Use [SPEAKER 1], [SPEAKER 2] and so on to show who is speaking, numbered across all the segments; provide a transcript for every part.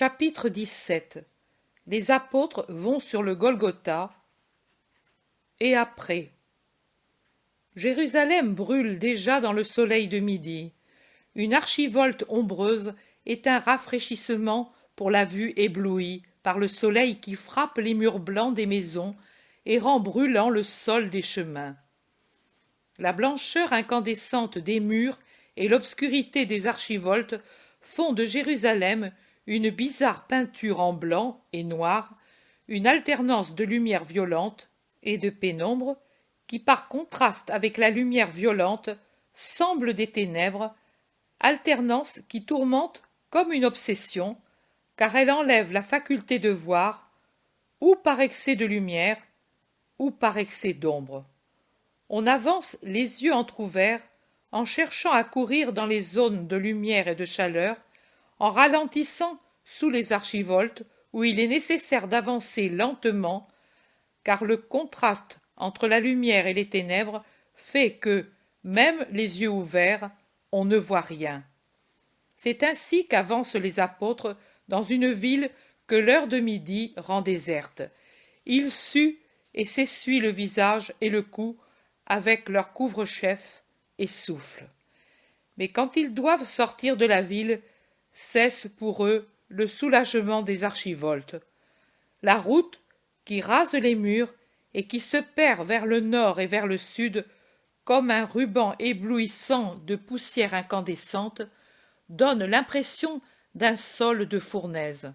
[SPEAKER 1] Chapitre 17. Les apôtres vont sur le Golgotha. Et après. Jérusalem brûle déjà dans le soleil de midi. Une archivolte ombreuse est un rafraîchissement pour la vue éblouie par le soleil qui frappe les murs blancs des maisons et rend brûlant le sol des chemins. La blancheur incandescente des murs et l'obscurité des archivoltes font de Jérusalem une bizarre peinture en blanc et noir, une alternance de lumière violente et de pénombre qui, par contraste avec la lumière violente, semble des ténèbres, alternance qui tourmente comme une obsession, car elle enlève la faculté de voir, ou par excès de lumière, ou par excès d'ombre. On avance les yeux entr'ouverts, en cherchant à courir dans les zones de lumière et de chaleur, en ralentissant sous les archivoltes où il est nécessaire d'avancer lentement, car le contraste entre la lumière et les ténèbres fait que, même les yeux ouverts, on ne voit rien. C'est ainsi qu'avancent les apôtres dans une ville que l'heure de midi rend déserte. Ils suent et s'essuient le visage et le cou avec leur couvre-chef et soufflent. Mais quand ils doivent sortir de la ville, cesse pour eux le soulagement des archivoltes. La route, qui rase les murs et qui se perd vers le nord et vers le sud, comme un ruban éblouissant de poussière incandescente, donne l'impression d'un sol de fournaise.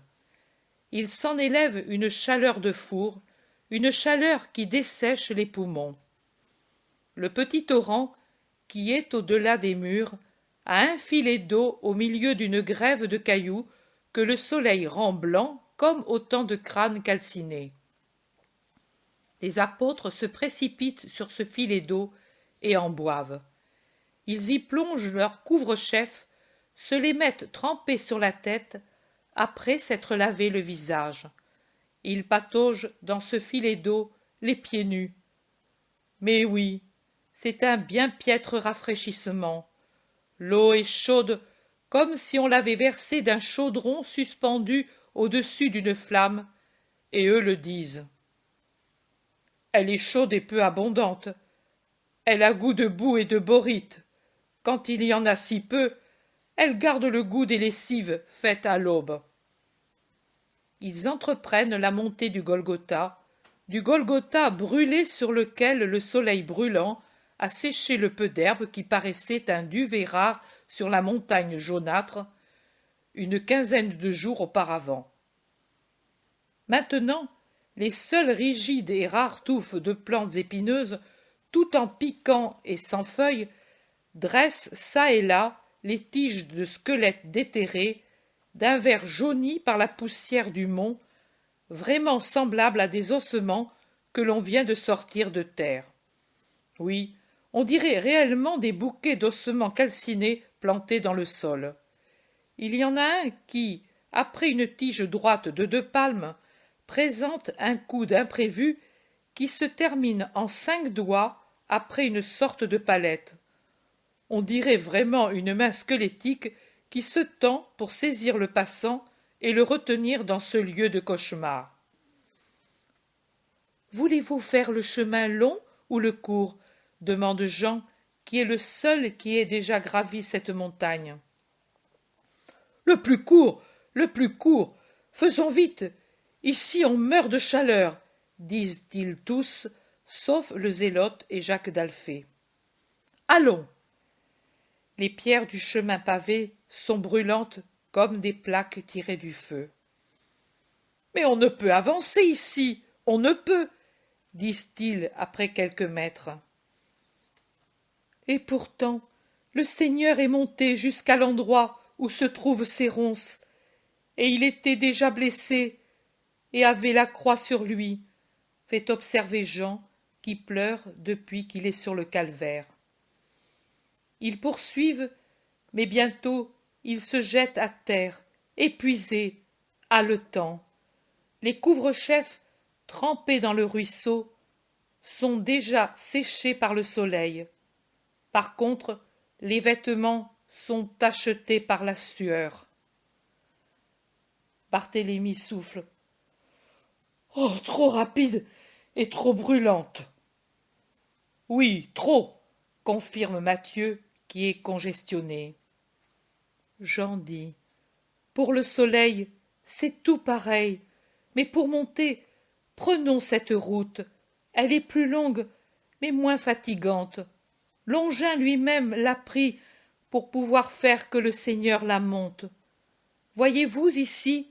[SPEAKER 1] Il s'en élève une chaleur de four, une chaleur qui dessèche les poumons. Le petit torrent, qui est au-delà des murs, a un filet d'eau au milieu d'une grève de cailloux que le soleil rend blanc comme autant de crânes calcinés. Les apôtres se précipitent sur ce filet d'eau et en boivent. Ils y plongent leurs couvre-chefs, se les mettent trempés sur la tête, après s'être lavé le visage. Ils pataugent dans ce filet d'eau, les pieds nus. Mais oui, c'est un bien piètre rafraîchissement. L'eau est chaude, comme si on l'avait versée d'un chaudron suspendu au-dessus d'une flamme, et eux le disent. Elle est chaude et peu abondante. Elle a goût de boue et de borite. Quand il y en a si peu, elle garde le goût des lessives faites à l'aube. Ils entreprennent la montée du Golgotha brûlé sur lequel le soleil brûlant a séché le peu d'herbe qui paraissait un duvet rare sur la montagne jaunâtre, une quinzaine de jours auparavant. Maintenant, les seules rigides et rares touffes de plantes épineuses, tout en piquant et sans feuilles, dressent çà et là les tiges de squelettes déterrés, d'un vert jauni par la poussière du mont, vraiment semblables à des ossements que l'on vient de sortir de terre. Oui, on dirait réellement des bouquets d'ossements calcinés plantés dans le sol. Il y en a un qui, après une tige droite de 2 palmes, présente un coude imprévu qui se termine en 5 doigts après une sorte de palette. On dirait vraiment une main squelettique qui se tend pour saisir le passant et le retenir dans ce lieu de cauchemar. « Voulez-vous faire le chemin long ou le court ?» demande Jean, qui est le seul qui ait déjà gravi cette montagne. « Le plus court, le plus court. Faisons vite. Ici on meurt de chaleur, disent-ils tous, sauf le zélote et Jacques d'Alphée. Allons. Les pierres du chemin pavé sont brûlantes comme des plaques tirées du feu. Mais on ne peut avancer ici, on ne peut, disent-ils après quelques mètres. Et pourtant, le Seigneur est monté jusqu'à l'endroit où se trouvent ces ronces, et il était déjà blessé, et avait la croix sur lui, fait observer Jean, qui pleure depuis qu'il est sur le calvaire. Ils poursuivent, mais bientôt ils se jettent à terre, épuisés, haletants. Les couvre-chefs, trempés dans le ruisseau, sont déjà séchés par le soleil. Par contre, les vêtements sont tachetés par la sueur. Barthélemy souffle. Oh, trop rapide et trop brûlante. Oui, trop, confirme Mathieu, qui est congestionné. Jean dit. Pour le soleil, c'est tout pareil, mais pour monter, prenons cette route. Elle est plus longue, mais moins fatigante. Longin lui-même l'a pris pour pouvoir faire que le Seigneur la monte. Voyez-vous ici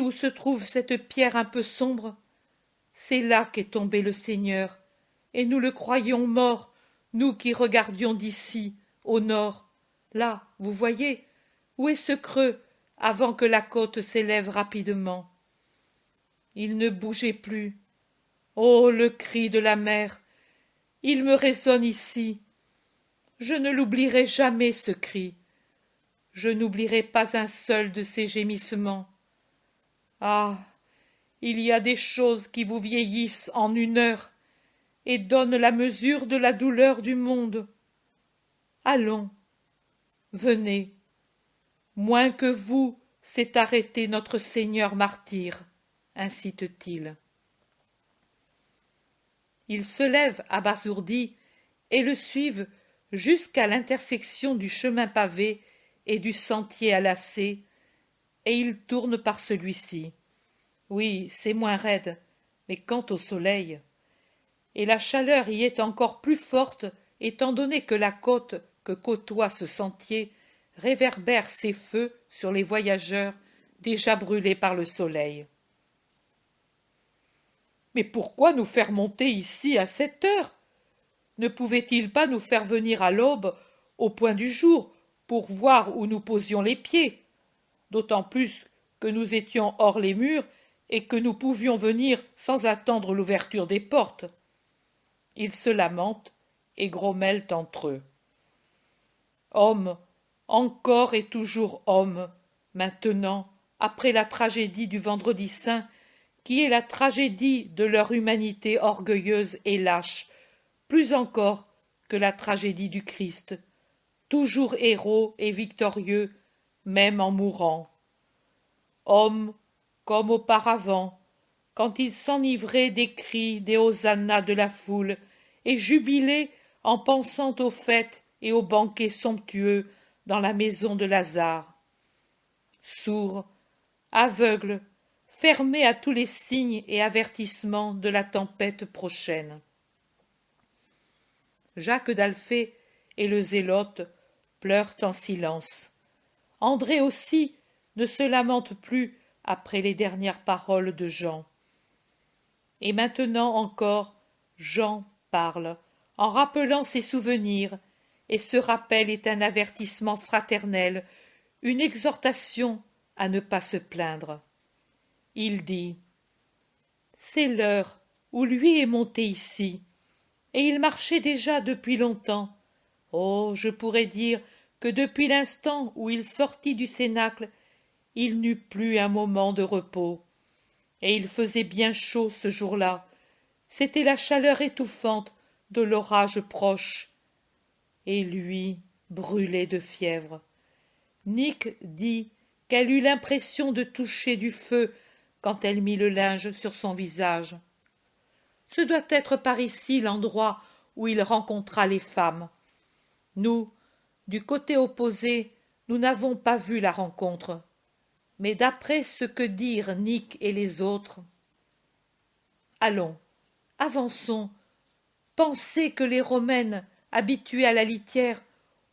[SPEAKER 1] où se trouve cette pierre un peu sombre, c'est là qu'est tombé le Seigneur, et nous le croyions mort, nous qui regardions d'ici, au nord. Là, vous voyez, où est ce creux, avant que la côte s'élève rapidement. Il ne bougeait plus. Oh, le cri de la mer! Il me résonne ici. Je ne l'oublierai jamais, ce cri. Je n'oublierai pas un seul de ces gémissements. Ah, il y a des choses qui vous vieillissent en une heure et donnent la mesure de la douleur du monde. Allons, venez. Moins que vous s'est arrêté notre Seigneur martyr, incite-t-il. Ils se lèvent abasourdis et le suivent jusqu'à l'intersection du chemin pavé et du sentier à lacets, et ils tournent par celui-ci. Oui, c'est moins raide, mais quant au soleil, et la chaleur y est encore plus forte, étant donné que la côte que côtoie ce sentier réverbère ses feux sur les voyageurs déjà brûlés par le soleil. Mais pourquoi nous faire monter ici à cette heure? Ne pouvait-il pas nous faire venir à l'aube, au point du jour, pour voir où nous posions les pieds? D'autant plus que nous étions hors les murs et que nous pouvions venir sans attendre l'ouverture des portes. Ils se lamentent et grommellent entre eux. Homme, encore et toujours homme, maintenant, après la tragédie du Vendredi saint, qui est la tragédie de leur humanité orgueilleuse et lâche, plus encore que la tragédie du Christ, toujours héros et victorieux, même en mourant. Homme comme auparavant, quand il s'enivrait des cris, des hosannas de la foule, et jubilait en pensant aux fêtes et aux banquets somptueux dans la maison de Lazare. Sourd, aveugle, fermé à tous les signes et avertissements de la tempête prochaine. Jacques d'Alphée et le zélote pleurent en silence. André aussi ne se lamente plus après les dernières paroles de Jean. Et maintenant encore, Jean parle, en rappelant ses souvenirs, et ce rappel est un avertissement fraternel, une exhortation à ne pas se plaindre. Il dit « C'est l'heure où lui est monté ici, et il marchait déjà depuis longtemps. Oh, je pourrais dire que depuis l'instant où il sortit du cénacle, il n'eut plus un moment de repos. Et il faisait bien chaud ce jour-là. C'était la chaleur étouffante de l'orage proche. Et lui brûlait de fièvre. Nick dit qu'elle eut l'impression de toucher du feu quand elle mit le linge sur son visage. Ce doit être par ici l'endroit où il rencontra les femmes. Nous, du côté opposé, nous n'avons pas vu la rencontre. Mais d'après ce que dirent Nick et les autres... Allons, avançons. Pensez que les Romaines, habituées à la litière,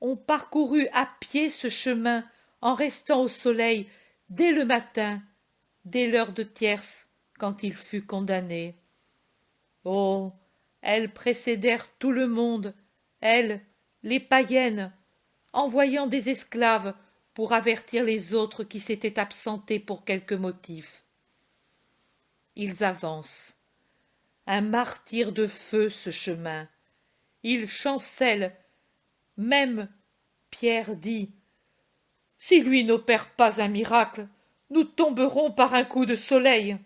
[SPEAKER 1] ont parcouru à pied ce chemin en restant au soleil dès le matin, dès l'heure de tierce, quand il fut condamné. Oh, elles précédèrent tout le monde, elles, les païennes, envoyant des esclaves pour avertir les autres qui s'étaient absentés pour quelque motif. Ils avancent. Un martyre de feu ce chemin. Il chancelle. Même Pierre dit « Si lui n'opère pas un miracle, nous tomberons par un coup de soleil. »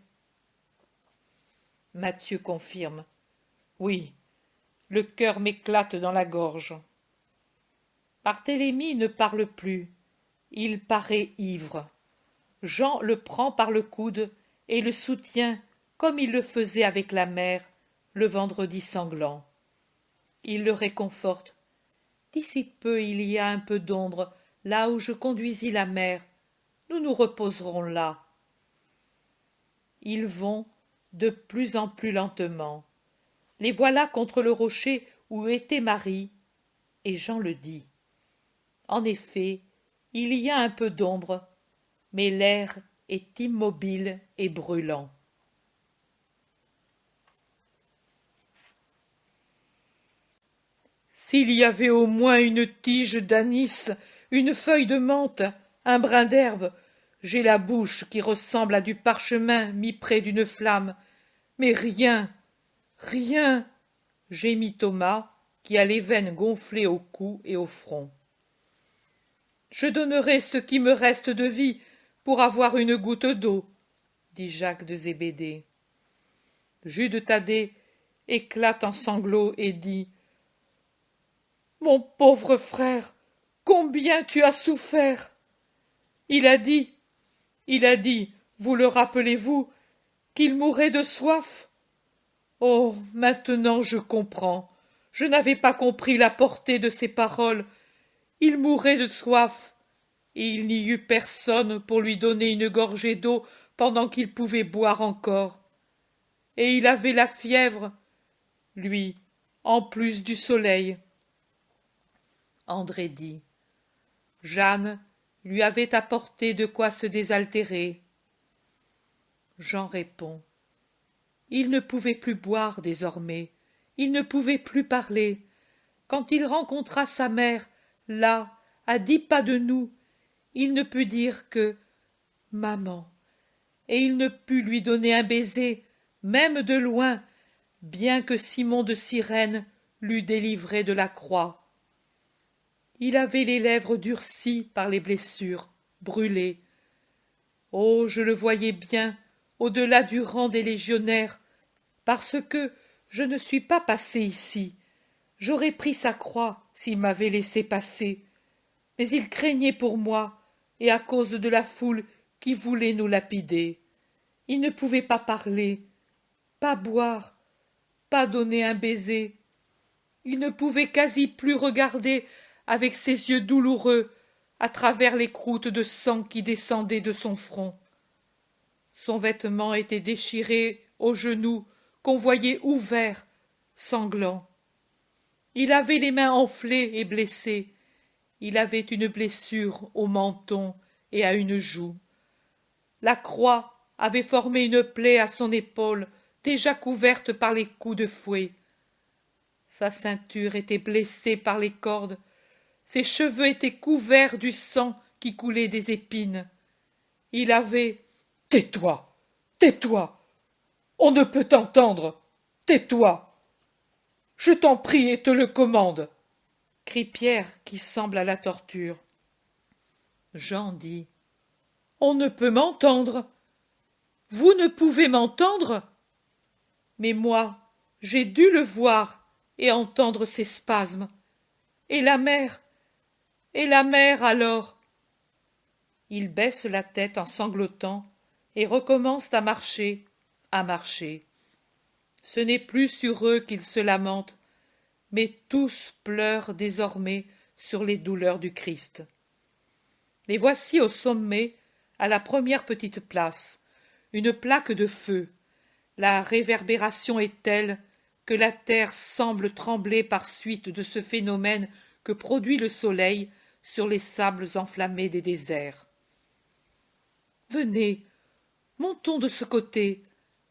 [SPEAKER 1] Matthieu confirme « Oui, le cœur m'éclate dans la gorge. » Barthélemy ne parle plus. Il paraît ivre. Jean le prend par le coude et le soutient comme il le faisait avec la mère le vendredi sanglant. Il le réconforte. D'ici peu il y a un peu d'ombre là où je conduisis la mère. Nous nous reposerons là. Ils vont de plus en plus lentement. Les voilà contre le rocher où était Marie, et Jean le dit. En effet, il y a un peu d'ombre, mais l'air est immobile et brûlant. S'il y avait au moins une tige d'anis, une feuille de menthe, un brin d'herbe, j'ai la bouche qui ressemble à du parchemin mis près d'une flamme. Mais rien, rien, gémit Thomas, qui a les veines gonflées au cou et au front. Je donnerai ce qui me reste de vie pour avoir une goutte d'eau, dit Jacques de Zébédée. Jude Thaddée éclate en sanglots et dit « Mon pauvre frère, combien tu as souffert !» Il a dit, vous le rappelez-vous, qu'il mourait de soif. Oh, maintenant je comprends. Je n'avais pas compris la portée de ces paroles. Il mourait de soif, et il n'y eut personne pour lui donner une gorgée d'eau pendant qu'il pouvait boire encore. Et il avait la fièvre, lui, en plus du soleil. André dit. Jeanne lui avait apporté de quoi se désaltérer. Jean répond. Il ne pouvait plus boire désormais, il ne pouvait plus parler. Quand il rencontra sa mère, là, à 10 pas de nous, il ne put dire que « Maman », et il ne put lui donner un baiser, même de loin, bien que Simon de Cyrène l'eût délivré de la croix. Il avait les lèvres durcies par les blessures, brûlées. Oh, je le voyais bien, au-delà du rang des légionnaires, parce que je ne suis pas passé ici. J'aurais pris sa croix s'il m'avait laissé passer. Mais il craignait pour moi, et à cause de la foule qui voulait nous lapider. Il ne pouvait pas parler, pas boire, pas donner un baiser. Il ne pouvait quasi plus regarder avec ses yeux douloureux à travers les croûtes de sang qui descendaient de son front. Son vêtement était déchiré aux genoux, qu'on voyait ouverts, sanglants. Il avait les mains enflées et blessées. Il avait une blessure au menton et à une joue. La croix avait formé une plaie à son épaule, déjà couverte par les coups de fouet. Sa ceinture était blessée par les cordes. Ses cheveux étaient couverts du sang qui coulait des épines. Il avait « Tais-toi, tais-toi, on ne peut t'entendre, tais-toi, je t'en prie et te le commande !» crie Pierre qui semble à la torture. Jean dit « On ne peut m'entendre. Vous ne pouvez m'entendre. Mais moi, j'ai dû le voir et entendre ses spasmes. Et la mère alors ?» Il baisse la tête en sanglotant et recommence à marcher, à marcher. Ce n'est plus sur eux qu'il se lamente, mais tous pleurent désormais sur les douleurs du Christ. Les voici au sommet, à la première petite place, une plaque de feu. La réverbération est telle que la terre semble trembler par suite de ce phénomène que produit le soleil sur les sables enflammés des déserts. Venez, montons de ce côté,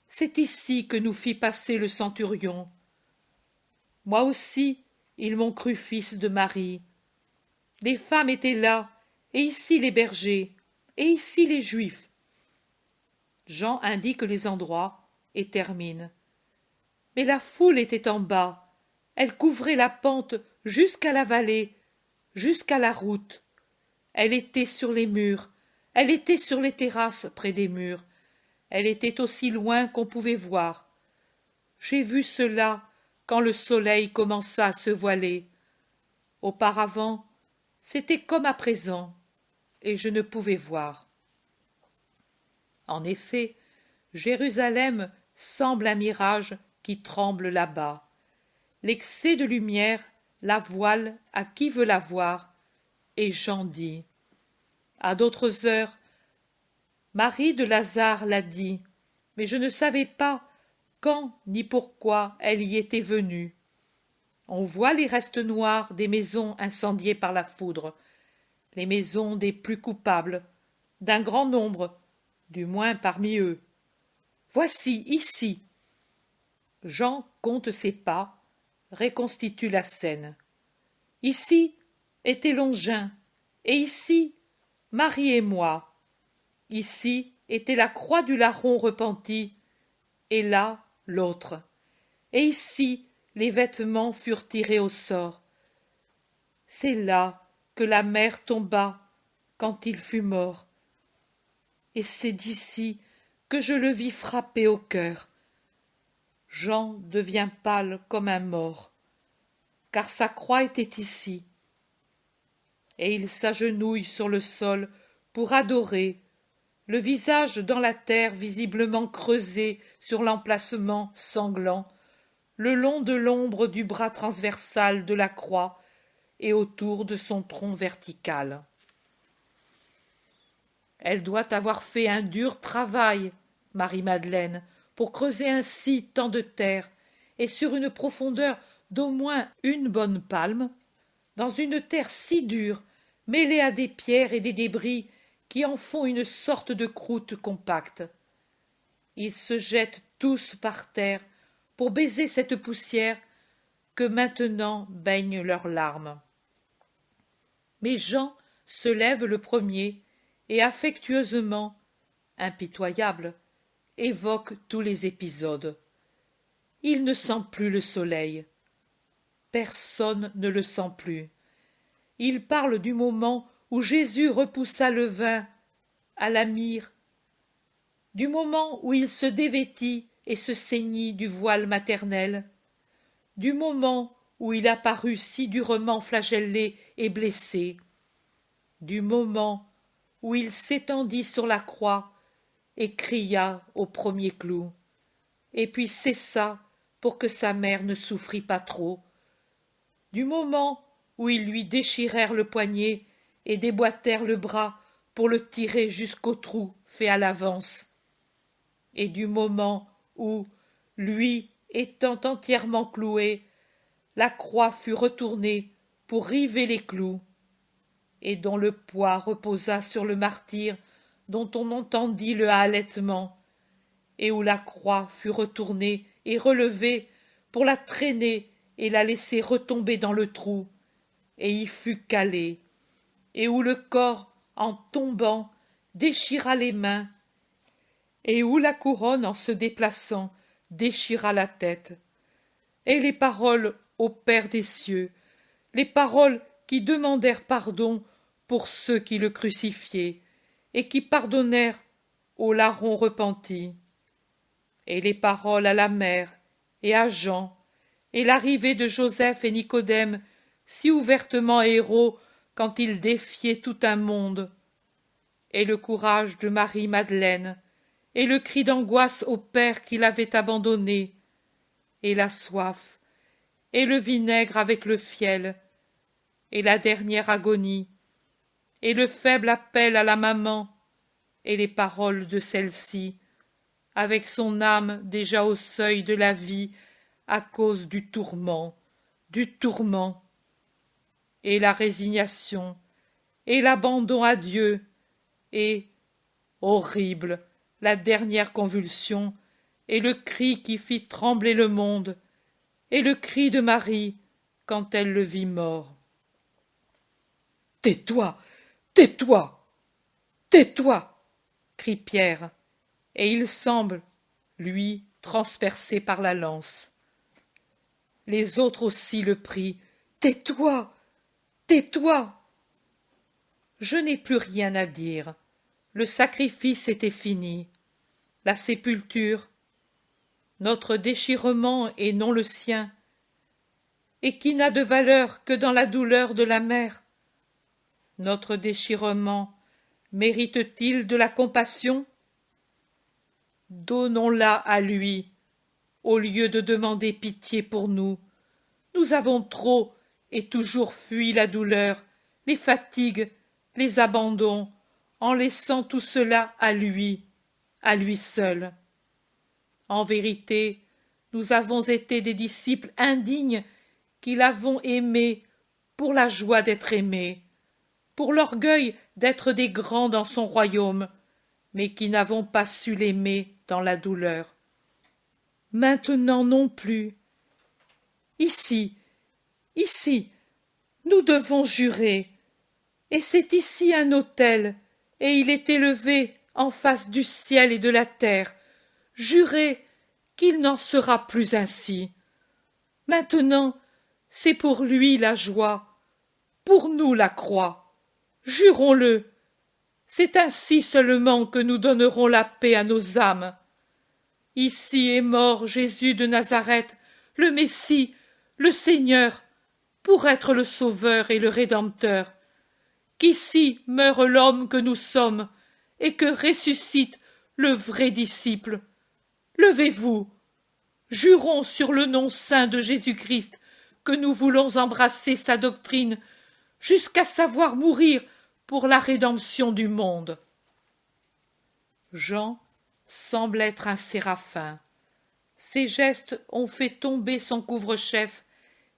[SPEAKER 1] c'est ici que nous fit passer le centurion. Moi aussi, ils m'ont cru fils de Marie. Les femmes étaient là, et ici les bergers, et ici les Juifs. Jean indique les endroits et termine. Mais la foule était en bas, elle couvrait la pente jusqu'à la vallée, jusqu'à la route. Elle était sur les murs, elle était sur les terrasses près des murs, elle était aussi loin qu'on pouvait voir. J'ai vu cela quand le soleil commença à se voiler. Auparavant, c'était comme à présent, et je ne pouvais voir. En effet, Jérusalem semble un mirage qui tremble là-bas. L'excès de lumière la voile à qui veut la voir, et Jean dit. À d'autres heures, Marie de Lazare l'a dit, mais je ne savais pas quand ni pourquoi elle y était venue. On voit les restes noirs des maisons incendiées par la foudre, les maisons des plus coupables, d'un grand nombre, du moins parmi eux. Voici, ici. Jean compte ses pas, reconstitue la scène. Ici était Longin, et ici Marie et moi. Ici était la croix du larron repenti, et là l'autre. Et ici les vêtements furent tirés au sort. C'est là que la mère tomba quand il fut mort. Et c'est d'ici que je le vis frapper au cœur. Jean devient pâle comme un mort, car sa croix était ici. Et il s'agenouille sur le sol pour adorer, le visage dans la terre visiblement creusé sur l'emplacement sanglant, le long de l'ombre du bras transversal de la croix et autour de son tronc vertical. Elle doit avoir fait un dur travail, Marie-Madeleine, pour creuser ainsi tant de terre, et sur une profondeur d'au moins une bonne palme, dans une terre si dure, mêlée à des pierres et des débris qui en font une sorte de croûte compacte. Ils se jettent tous par terre pour baiser cette poussière que maintenant baignent leurs larmes. Mais Jean se lève le premier et affectueusement, impitoyable, évoque tous les épisodes. Il ne sent plus le soleil. Personne ne le sent plus. Il parle du moment où Jésus repoussa le vin à la myrrhe, du moment où il se dévêtit et se ceignit du voile maternel, du moment où il apparut si durement flagellé et blessé, du moment où il s'étendit sur la croix et cria au premier clou, et puis cessa pour que sa mère ne souffrît pas trop, du moment où ils lui déchirèrent le poignet et déboîtèrent le bras pour le tirer jusqu'au trou fait à l'avance, et du moment où, lui étant entièrement cloué, la croix fut retournée pour river les clous, et dont le poids reposa sur le martyr dont on entendit le halètement, et où la croix fut retournée et relevée pour la traîner et la laisser retomber dans le trou, et y fut calée, et où le corps, en tombant, déchira les mains, et où la couronne, en se déplaçant, déchira la tête, et les paroles au Père des cieux, les paroles qui demandèrent pardon pour ceux qui le crucifiaient, et qui pardonnèrent au larron repenti, et les paroles à la mère et à Jean, et l'arrivée de Joseph et Nicodème, si ouvertement héros quand ils défiaient tout un monde, et le courage de Marie-Madeleine, et le cri d'angoisse au père qui l'avait abandonné, et la soif, et le vinaigre avec le fiel, et la dernière agonie, et le faible appel à la maman, et les paroles de celle-ci, avec son âme déjà au seuil de la vie à cause du tourment, et la résignation, et l'abandon à Dieu, et, horrible, la dernière convulsion, et le cri qui fit trembler le monde, et le cri de Marie quand elle le vit mort. « Tais-toi, tais-toi, tais-toi » crie Pierre, et il semble, lui, transpercé par la lance. Les autres aussi le prient. « Tais-toi, tais-toi » Je n'ai plus rien à dire. Le sacrifice était fini. La sépulture, notre déchirement et non le sien, et qui n'a de valeur que dans la douleur de la mère. Notre déchirement mérite-t-il de la compassion? Donnons-la à lui, au lieu de demander pitié pour nous. Nous avons trop et toujours fui la douleur, les fatigues, les abandons, en laissant tout cela à lui seul. En vérité, nous avons été des disciples indignes qui l'avons aimé pour la joie d'être aimés, pour l'orgueil d'être des grands dans son royaume, mais qui n'avons pas su l'aimer dans la douleur. Maintenant non plus. Ici, nous devons jurer. Et c'est ici un autel, et il est élevé en face du ciel et de la terre. Jurer qu'il n'en sera plus ainsi. Maintenant, c'est pour lui la joie, pour nous la croix. Jurons-le. C'est ainsi seulement que nous donnerons la paix à nos âmes. Ici est mort Jésus de Nazareth, le Messie, le Seigneur, pour être le Sauveur et le Rédempteur. Qu'ici meure l'homme que nous sommes, et que ressuscite le vrai disciple. Levez-vous. Jurons sur le nom saint de Jésus-Christ que nous voulons embrasser sa doctrine jusqu'à savoir mourir pour la rédemption du monde. Jean semble être un séraphin. Ses gestes ont fait tomber son couvre-chef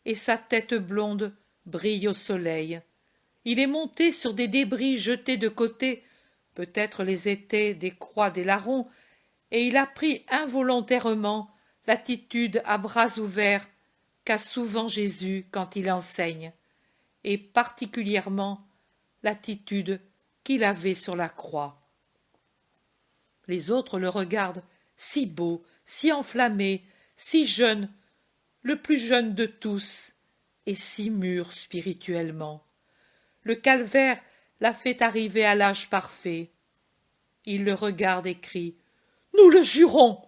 [SPEAKER 1] et sa tête blonde brille au soleil. Il est monté sur des débris jetés de côté, peut-être les étaient des croix des larrons, et il a pris involontairement l'attitude à bras ouverts qu'a souvent Jésus quand il enseigne, et particulièrement l'attitude qu'il avait sur la croix. Les autres le regardent, si beau, si enflammé, si jeune, le plus jeune de tous, et si mûr spirituellement. Le calvaire l'a fait arriver à l'âge parfait. Il le regarde et crie « Nous le jurons !»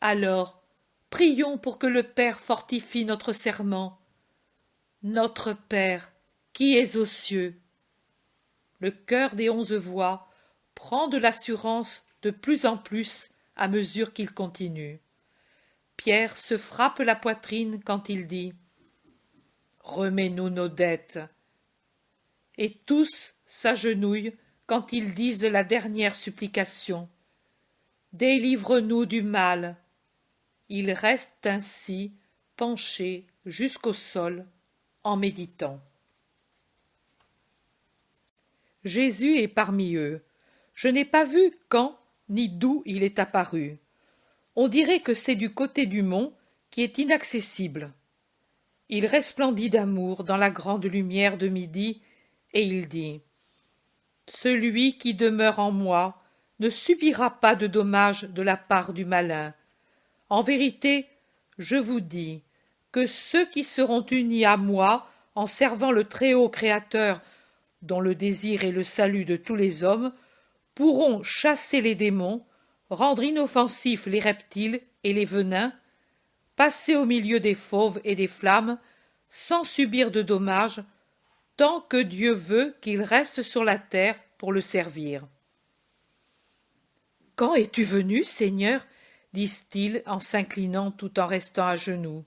[SPEAKER 1] Alors, prions pour que le Père fortifie notre serment. Notre Père, qui es aux cieux. Le chœur des 11 voix prend de l'assurance de plus en plus à mesure qu'il continue. Pierre se frappe la poitrine quand il dit « Remets-nous nos dettes !» Et tous s'agenouillent quand ils disent la dernière supplication « Délivre-nous du mal !» Ils restent ainsi penchés jusqu'au sol en méditant. Jésus est parmi eux. Je n'ai pas vu quand ni d'où il est apparu. On dirait que c'est du côté du mont qui est inaccessible. Il resplendit d'amour dans la grande lumière de midi, et il dit « Celui qui demeure en moi ne subira pas de dommages de la part du malin. En vérité, je vous dis que ceux qui seront unis à moi en servant le Très-Haut Créateur, dont le désir est le salut de tous les hommes, pourront chasser les démons, rendre inoffensifs les reptiles et les venins, passer au milieu des fauves et des flammes, sans subir de dommages, tant que Dieu veut qu'ils restent sur la terre pour le servir. « Quand es-tu venu, Seigneur ?» disent-ils en s'inclinant tout en restant à genoux.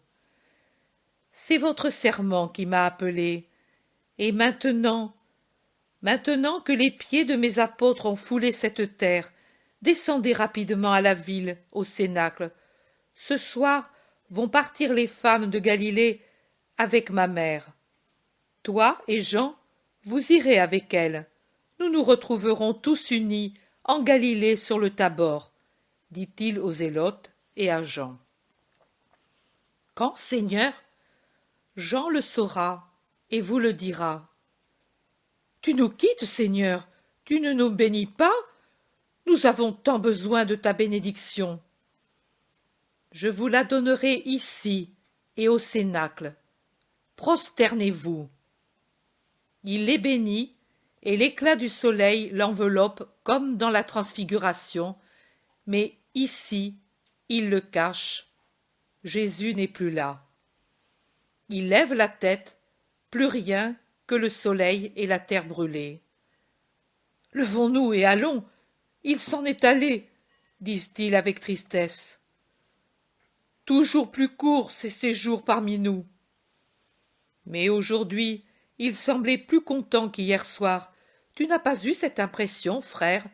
[SPEAKER 1] « C'est votre serment qui m'a appelé, et maintenant que les pieds de mes apôtres ont foulé cette terre, descendez rapidement à la ville, au cénacle. Ce soir vont partir les femmes de Galilée avec ma mère. Toi et Jean, vous irez avec elles. Nous nous retrouverons tous unis en Galilée sur le Tabor, dit-il aux zélotes et à Jean. Quand, Seigneur? Jean le saura et vous le dira. Tu nous quittes, Seigneur, tu ne nous bénis pas? Nous avons tant besoin de ta bénédiction. Je vous la donnerai ici et au cénacle. Prosternez-vous. Il les bénit, et l'éclat du soleil l'enveloppe comme dans la transfiguration, mais ici, il le cache. Jésus n'est plus là. Il lève la tête, plus rien que le soleil et la terre brûlée. Levons-nous et allons, il s'en est allé, disent-ils avec tristesse. Toujours plus courts ces séjours parmi nous. Mais aujourd'hui, il semblait plus content qu'hier soir. Tu n'as pas eu cette impression, frère?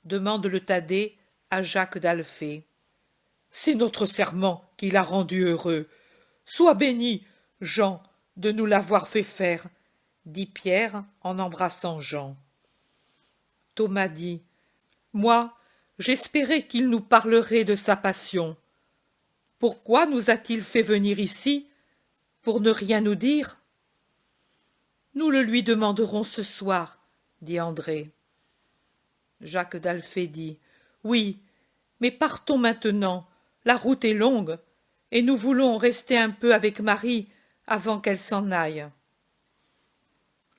[SPEAKER 1] Demande le Thaddée à Jacques d'Alphée. C'est notre serment qui l'a rendu heureux. Sois béni, Jean, de nous l'avoir fait faire, dit Pierre en embrassant Jean. Thomas dit: Moi, j'espérais qu'il nous parlerait de sa passion. Pourquoi nous a-t-il fait venir ici? Pour ne rien nous dire? Nous le lui demanderons ce soir, dit André. Jacques d'Alphée dit: Oui, mais partons maintenant, la route est longue, et nous voulons rester un peu avec Marie avant qu'elle s'en aille.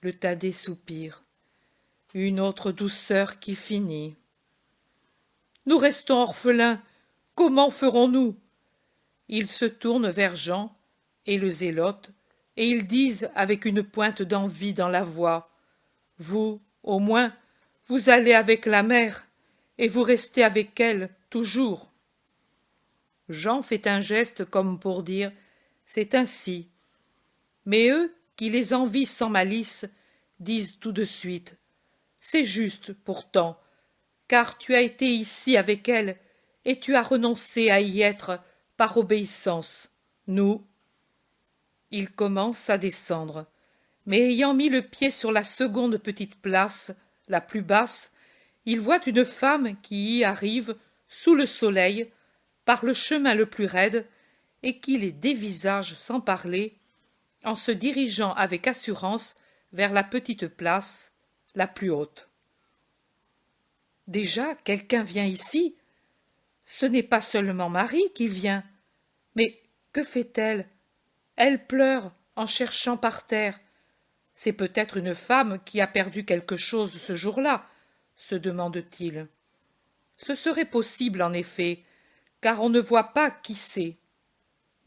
[SPEAKER 1] Le Thaddée soupire. Une autre douceur qui finit. Nous restons orphelins, comment ferons-nous? Ils se tournent vers Jean et le zélote, et ils disent avec une pointe d'envie dans la voix: Vous, au moins, vous allez avec la mère, et vous restez avec elle toujours. Jean fait un geste comme pour dire: C'est ainsi. Mais eux, qui les envient sans malice, disent tout de suite: C'est juste, pourtant, car tu as été ici avec elle, et tu as renoncé à y être par obéissance. Nous. Il commence à descendre, mais ayant mis le pied sur la seconde petite place, la plus basse, il voit une femme qui y arrive, sous le soleil, par le chemin le plus raide, et qui les dévisage sans parler, en se dirigeant avec assurance vers la petite place, la plus haute. Déjà, quelqu'un vient ici. Ce n'est pas seulement Marie qui vient. Mais que fait-elle? Elle pleure en cherchant par terre. C'est peut-être une femme qui a perdu quelque chose ce jour-là, se demande-t-il. Ce serait possible, en effet, car on ne voit pas qui c'est.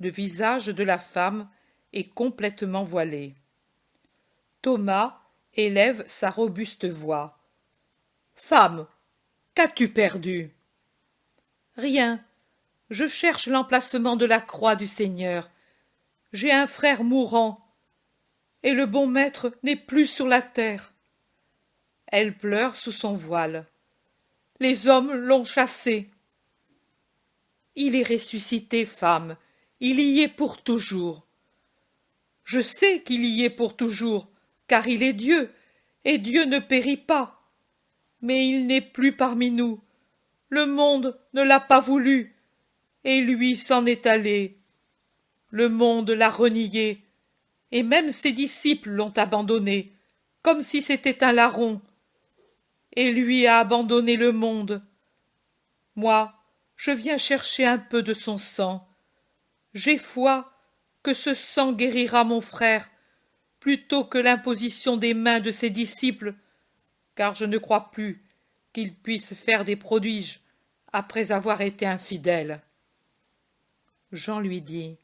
[SPEAKER 1] Le visage de la femme est complètement voilé. Thomas élève sa robuste voix. « Femme, qu'as-tu perdu? » « Rien. Je cherche l'emplacement de la croix du Seigneur. J'ai un frère mourant, et le bon maître n'est plus sur la terre. » Elle pleure sous son voile. « Les hommes l'ont chassé. » « Il est ressuscité, femme. Il y est pour toujours. » « Je sais qu'il y est pour toujours, car il est Dieu, et Dieu ne périt pas. Mais il n'est plus parmi nous. Le monde ne l'a pas voulu, et lui s'en est allé. Le monde l'a renié, et même ses disciples l'ont abandonné, comme si c'était un larron. Et lui a abandonné le monde. Moi, je viens chercher un peu de son sang. J'ai foi que ce sang guérira mon frère, plutôt que l'imposition des mains de ses disciples, car je ne crois plus qu'il puisse faire des prodiges après avoir été infidèle. Jean lui dit: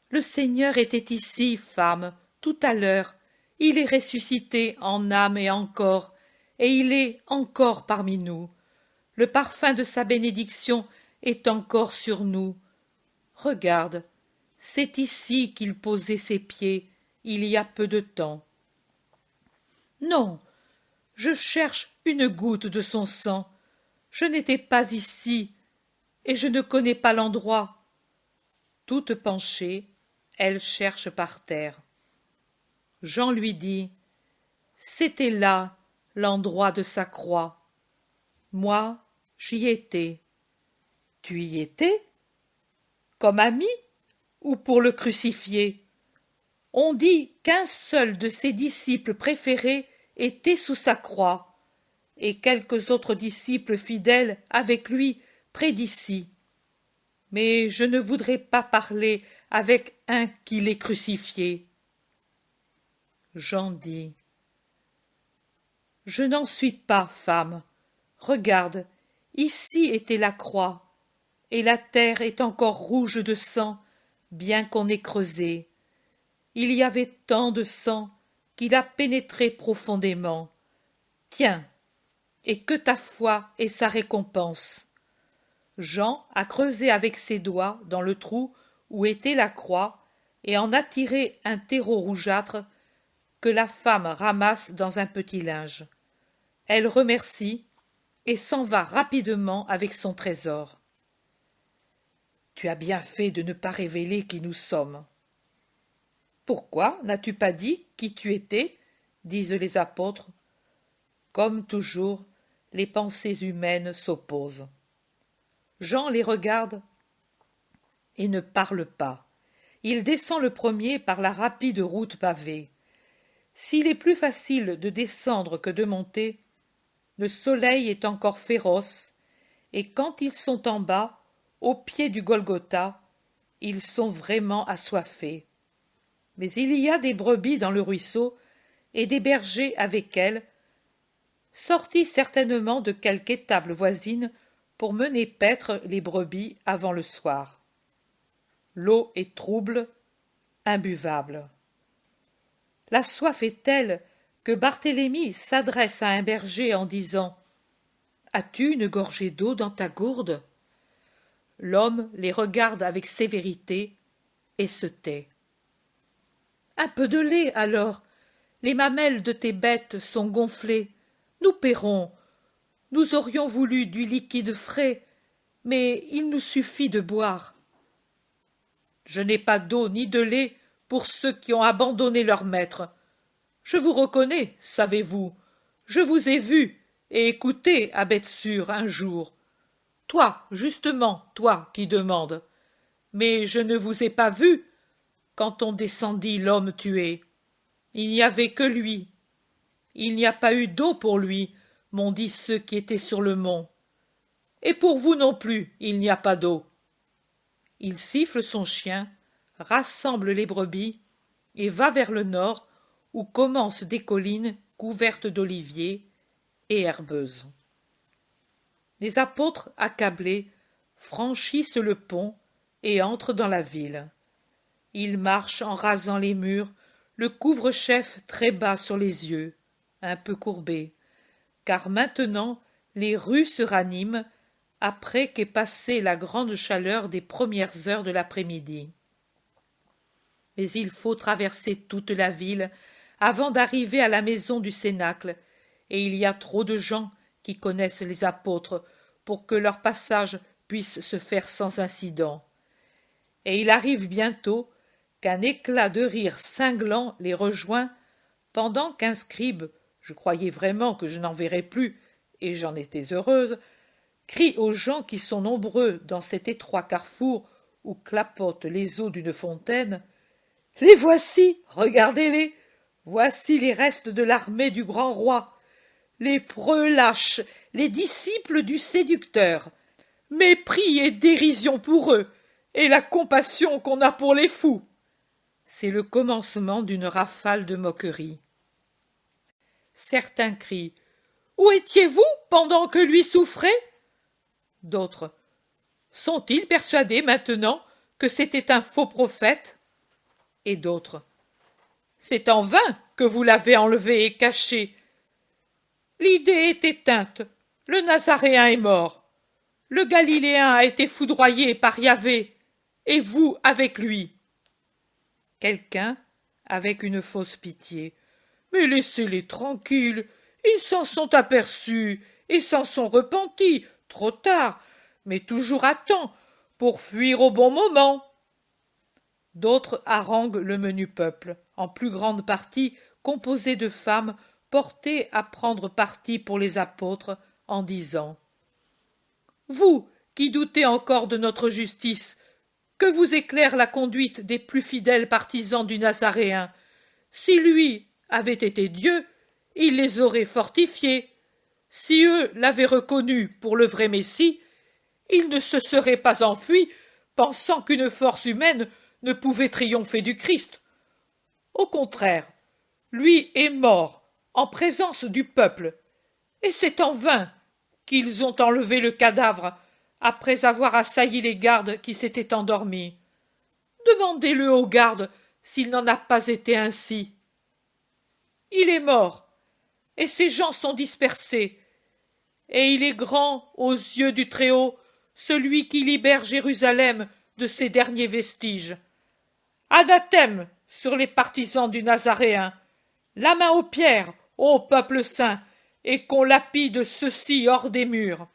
[SPEAKER 1] Le Seigneur était ici, femme, tout à l'heure. Il est ressuscité en âme et en corps, et il est encore parmi nous. Le parfum de sa bénédiction est encore sur nous. Regarde, c'est ici qu'il posait ses pieds il y a peu de temps. Non, je cherche une goutte de son sang. Je n'étais pas ici, et je ne connais pas l'endroit. Toute penchée, elle cherche par terre. Jean lui dit: C'était là l'endroit de sa croix. Moi, j'y étais. Tu y étais? Comme ami ou pour le crucifier? On dit qu'un seul de ses disciples préférés était sous sa croix, et quelques autres disciples fidèles avec lui près d'ici. Mais je ne voudrais pas parler avec un qui l'est crucifié. Jean dit: Je n'en suis pas, femme. Regarde, ici était la croix, et la terre est encore rouge de sang, bien qu'on ait creusé. Il y avait tant de sang qu'il a pénétré profondément. Tiens, et que ta foi ait sa récompense. Jean a creusé avec ses doigts dans le trou où était la croix et en a tiré un terreau rougeâtre que la femme ramasse dans un petit linge. Elle remercie et s'en va rapidement avec son trésor. Tu as bien fait de ne pas révéler qui nous sommes. Pourquoi n'as-tu pas dit qui tu étais? Disent les apôtres. Comme toujours, les pensées humaines s'opposent. Jean les regarde et ne parle pas. Il descend le premier par la rapide route pavée. S'il est plus facile de descendre que de monter, le soleil est encore féroce, et quand ils sont en bas, au pied du Golgotha, ils sont vraiment assoiffés. Mais il y a des brebis dans le ruisseau, et des bergers avec elles, sortis certainement de quelque étable voisine pour mener paître les brebis avant le soir. L'eau est trouble, imbuvable. La soif est telle que Barthélemy s'adresse à un berger en disant « As-tu une gorgée d'eau dans ta gourde ?» L'homme les regarde avec sévérité et se tait. « Un peu de lait, alors. Les mamelles de tes bêtes sont gonflées. Nous paierons. Nous aurions voulu du liquide frais, mais il nous suffit de boire. » Je n'ai pas d'eau ni de lait pour ceux qui ont abandonné leur maître. Je vous reconnais, savez-vous. Je vous ai vu et écouté à Bethsur un jour. Toi, justement, toi qui demandes. Mais je ne vous ai pas vu quand on descendit l'homme tué. Il n'y avait que lui. Il n'y a pas eu d'eau pour lui, m'ont dit ceux qui étaient sur le mont. Et pour vous non plus, il n'y a pas d'eau. Il siffle son chien, rassemble les brebis et va vers le nord où commencent des collines couvertes d'oliviers et herbeuses. Les apôtres, accablés, franchissent le pont et entrent dans la ville. Ils marchent en rasant les murs, le couvre-chef très bas sur les yeux, un peu courbé, car maintenant les rues se raniment après qu'est passée la grande chaleur des premières heures de l'après-midi. Mais il faut traverser toute la ville avant d'arriver à la maison du Cénacle, et il y a trop de gens qui connaissent les apôtres pour que leur passage puisse se faire sans incident. Et il arrive bientôt qu'un éclat de rire cinglant les rejoint pendant qu'un scribe, je croyais vraiment que je n'en verrais plus, et j'en étais heureuse, crie aux gens qui sont nombreux dans cet étroit carrefour où clapotent les eaux d'une fontaine « Les voici, regardez-les, voici les restes de l'armée du grand roi, les preux lâches, les disciples du séducteur, mépris et dérision pour eux, et la compassion qu'on a pour les fous. » C'est le commencement d'une rafale de moqueries. Certains crient « Où étiez-vous pendant que lui souffrait ?» D'autres « Sont-ils persuadés maintenant que c'était un faux prophète ?» Et d'autres « C'est en vain que vous l'avez enlevé et caché. L'idée est éteinte, le Nazaréen est mort, le Galiléen a été foudroyé par Yahvé, et vous avec lui. » Quelqu'un, avec une fausse pitié, « Mais laissez-les tranquilles, ils s'en sont aperçus et s'en sont repentis, trop tard, mais toujours à temps, pour fuir au bon moment. » D'autres haranguent le menu peuple, en plus grande partie composé de femmes portées à prendre parti pour les apôtres, en disant « Vous, qui doutez encore de notre justice, que vous éclaire la conduite des plus fidèles partisans du Nazaréen. Si lui avait été Dieu, il les aurait fortifiés. Si eux l'avaient reconnu pour le vrai Messie, ils ne se seraient pas enfuis, pensant qu'une force humaine ne pouvait triompher du Christ. Au contraire, lui est mort en présence du peuple, et c'est en vain qu'ils ont enlevé le cadavre après avoir assailli les gardes qui s'étaient endormis. Demandez-le aux gardes s'il n'en a pas été ainsi. Il est mort, et ses gens sont dispersés, et il est grand aux yeux du Très-Haut celui qui libère Jérusalem de ses derniers vestiges. Anathème sur les partisans du Nazaréen. La main aux pierres, ô peuple saint, et qu'on lapide ceux-ci hors des murs.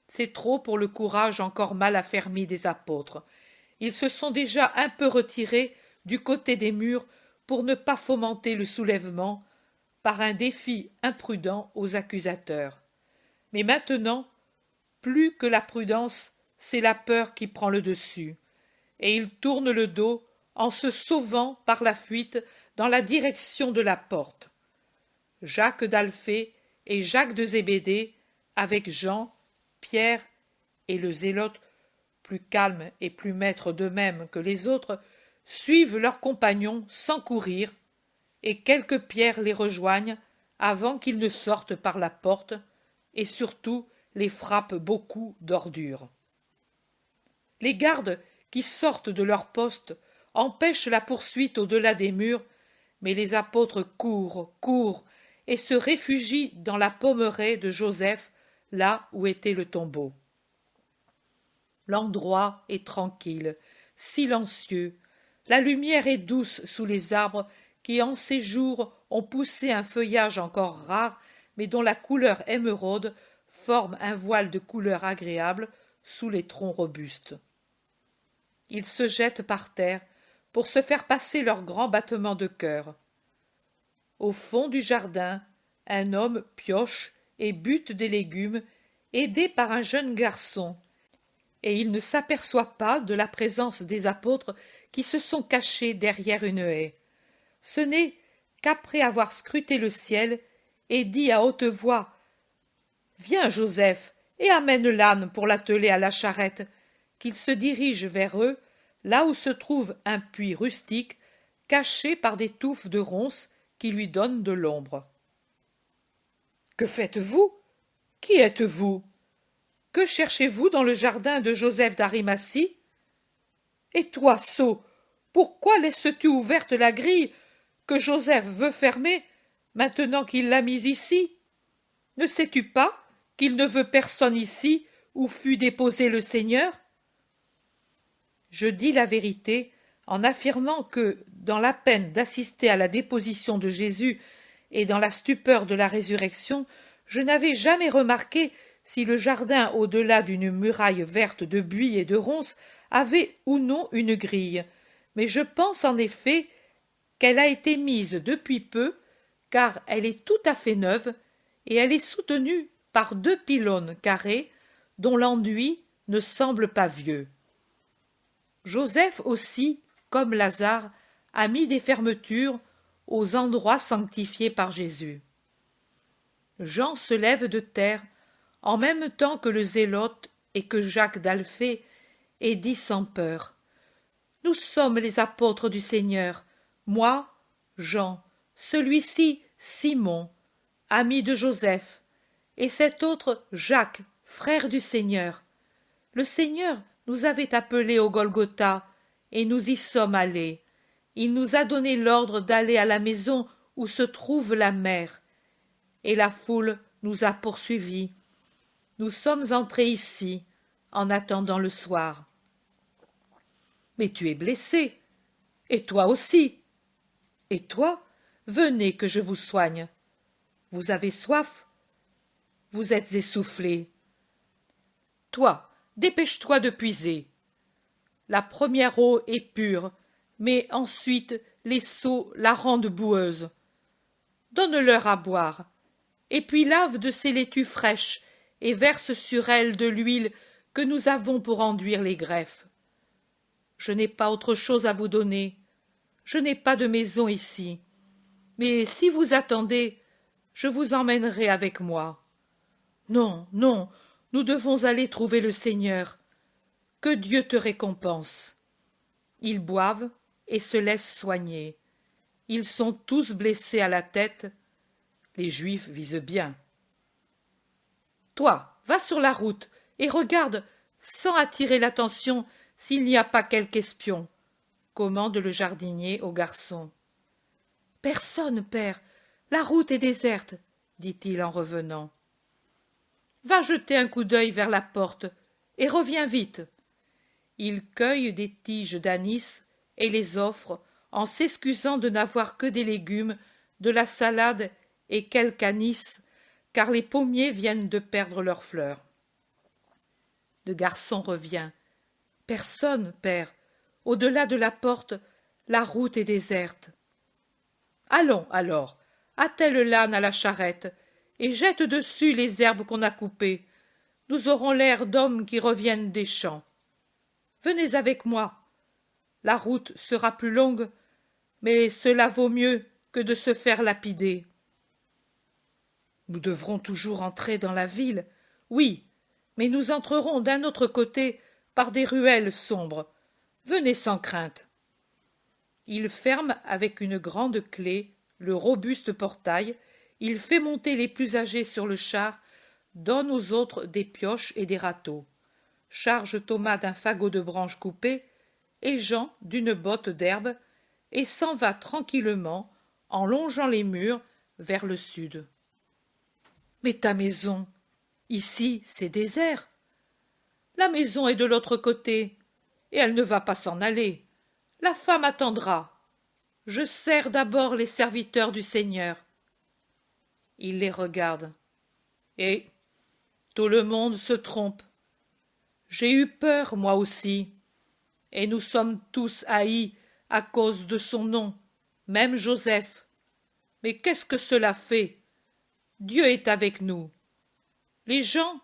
[SPEAKER 1] C'est trop pour le courage encore mal affermi des apôtres. Ils se sont déjà un peu retirés du côté des murs pour ne pas fomenter le soulèvement par un défi imprudent aux accusateurs. Mais maintenant, plus que la prudence, c'est la peur qui prend le dessus, et ils tournent le dos en se sauvant par la fuite dans la direction de la porte. Jacques d'Alphée et Jacques de Zébédée, avec Jean, Pierre et le Zélote, plus calmes et plus maîtres d'eux-mêmes que les autres, suivent leurs compagnons sans courir, et quelques pierres les rejoignent avant qu'ils ne sortent par la porte, et surtout les frappent beaucoup d'ordures. Les gardes qui sortent de leur poste empêchent la poursuite au-delà des murs, mais les apôtres courent, et se réfugient dans la pommeraie de Joseph, là où était le tombeau. L'endroit est tranquille, silencieux, la lumière est douce sous les arbres qui en ces jours ont poussé un feuillage encore rare, mais dont la couleur émeraude forme un voile de couleur agréable sous les troncs robustes. Ils se jettent par terre pour se faire passer leur grand battement de cœur. Au fond du jardin, un homme pioche et bute des légumes, aidé par un jeune garçon, et il ne s'aperçoit pas de la présence des apôtres qui se sont cachés derrière une haie. Ce n'est qu'après avoir scruté le ciel et dit à haute voix « Viens, Joseph, et amène l'âne pour l'atteler à la charrette », qu'il se dirige vers eux, là où se trouve un puits rustique, caché par des touffes de ronces qui lui donnent de l'ombre. « Que faites-vous ? Qui êtes-vous ? Que cherchez-vous dans le jardin de Joseph d'Arimathie ? Et toi, sot, pourquoi laisses-tu ouverte la grille que Joseph veut fermer maintenant qu'il l'a mise ici ? Ne sais-tu pas qu'il ne veut personne ici où fut déposé le Seigneur ? Je dis la vérité en affirmant que, dans la peine d'assister à la déposition de Jésus et dans la stupeur de la résurrection, je n'avais jamais remarqué si le jardin au-delà d'une muraille verte de buis et de ronces avait ou non une grille, mais je pense en effet qu'elle a été mise depuis peu, car elle est tout à fait neuve, et elle est soutenue par 2 pylônes carrés dont l'enduit ne semble pas vieux. Joseph aussi, comme Lazare, a mis des fermetures aux endroits sanctifiés par Jésus. Jean se lève de terre en même temps que le Zélote et que Jacques d'Alphée, et dit sans peur « Nous sommes les apôtres du Seigneur, moi, Jean, celui-ci, Simon, ami de Joseph, et cet autre, Jacques, frère du Seigneur. Le Seigneur nous avait appelés au Golgotha, et nous y sommes allés. Il nous a donné l'ordre d'aller à la maison où se trouve la mère, et la foule nous a poursuivis. Nous sommes entrés ici, en attendant le soir. Mais tu es blessé, et toi aussi. Et toi, venez que je vous soigne. Vous avez soif, vous êtes essoufflé. Toi, dépêche-toi de puiser. La première eau est pure, mais ensuite les seaux la rendent boueuse. Donne-leur à boire, et puis lave de ces laitues fraîches et verse sur elles de l'huile que nous avons pour enduire les greffes. Je n'ai pas autre chose à vous donner. Je n'ai pas de maison ici. Mais si vous attendez, je vous emmènerai avec moi. Non, non, nous devons aller trouver le Seigneur. Que Dieu te récompense. » Ils boivent et se laissent soigner. Ils sont tous blessés à la tête. Les Juifs visent bien. Toi, va sur la route et regarde, sans attirer l'attention, s'il n'y a pas quelque espion, commande le jardinier au garçon. Personne, père, la route est déserte, dit-il en revenant. Va jeter un coup d'œil vers la porte, et reviens vite. Il cueille des tiges d'anis et les offre, en s'excusant de n'avoir que des légumes, de la salade et quelque anis, car les pommiers viennent de perdre leurs fleurs. Le garçon revient. Personne, père. Au-delà de la porte, la route est déserte. Allons, alors, attelle l'âne à la charrette, et jette dessus les herbes qu'on a coupées. Nous aurons l'air d'hommes qui reviennent des champs. Venez avec moi. La route sera plus longue, mais cela vaut mieux que de se faire lapider. Nous devrons toujours entrer dans la ville, oui, mais nous entrerons d'un autre côté par des ruelles sombres. Venez sans crainte. Il ferme avec une grande clé le robuste portail, il fait monter les plus âgés sur le char, donne aux autres des pioches et des râteaux, charge Thomas d'un fagot de branches coupées et Jean d'une botte d'herbe, et s'en va tranquillement, en longeant les murs, vers le sud. Mais ta maison, ici c'est désert. La maison est de l'autre côté, et elle ne va pas s'en aller. La femme attendra. Je sers d'abord les serviteurs du Seigneur. Il les regarde. Et tout le monde se trompe. J'ai eu peur, moi aussi. Et nous sommes tous haïs à cause de son nom, même Joseph. Mais qu'est-ce que cela fait? Dieu est avec nous. Les gens,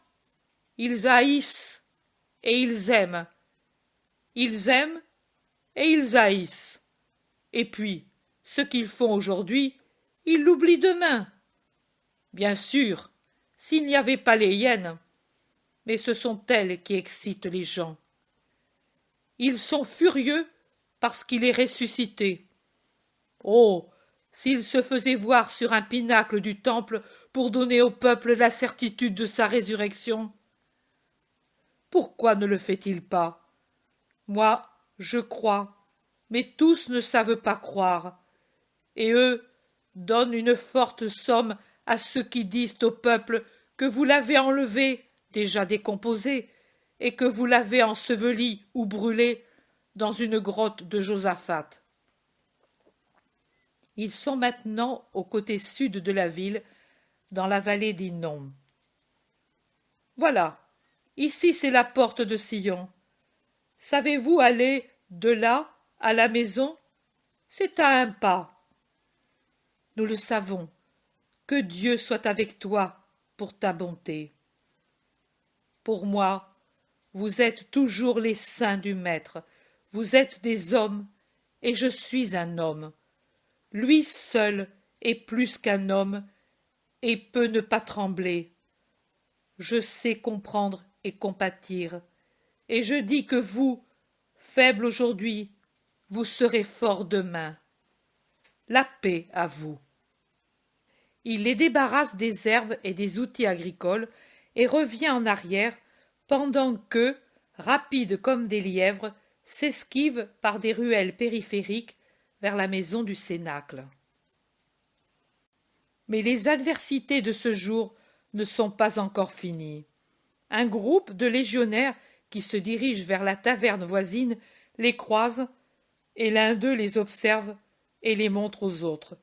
[SPEAKER 1] ils haïssent et ils aiment. Ils aiment et ils haïssent. Et puis, ce qu'ils font aujourd'hui, ils l'oublient demain. Bien sûr, s'il n'y avait pas les hyènes, mais ce sont elles qui excitent les gens. Ils sont furieux parce qu'il est ressuscité. Oh, s'il se faisait voir sur un pinacle du temple pour donner au peuple la certitude de sa résurrection. Pourquoi ne le fait-il pas? Moi, je crois, mais tous ne savent pas croire. Et eux donnent une forte somme à ceux qui disent au peuple que vous l'avez enlevé, déjà décomposé, et que vous l'avez enseveli ou brûlé dans une grotte de Josaphat. Ils sont maintenant au côté sud de la ville, dans la vallée d'Hinnom. Voilà, ici c'est la porte de Sion. Savez-vous aller de là à la maison? C'est à un pas. Nous le savons. Que Dieu soit avec toi pour ta bonté. Pour moi, vous êtes toujours les saints du Maître. Vous êtes des hommes, et je suis un homme. Lui seul est plus qu'un homme, et peut ne pas trembler. Je sais comprendre et compatir, et je dis que vous, faible aujourd'hui, vous serez fort demain. La paix à vous. Il les débarrasse des herbes et des outils agricoles et revient en arrière pendant qu'eux, rapides comme des lièvres, s'esquivent par des ruelles périphériques vers la maison du Cénacle. Mais les adversités de ce jour ne sont pas encore finies. Un groupe de légionnaires qui se dirigent vers la taverne voisine les croise, et l'un d'eux les observe et les montre aux autres.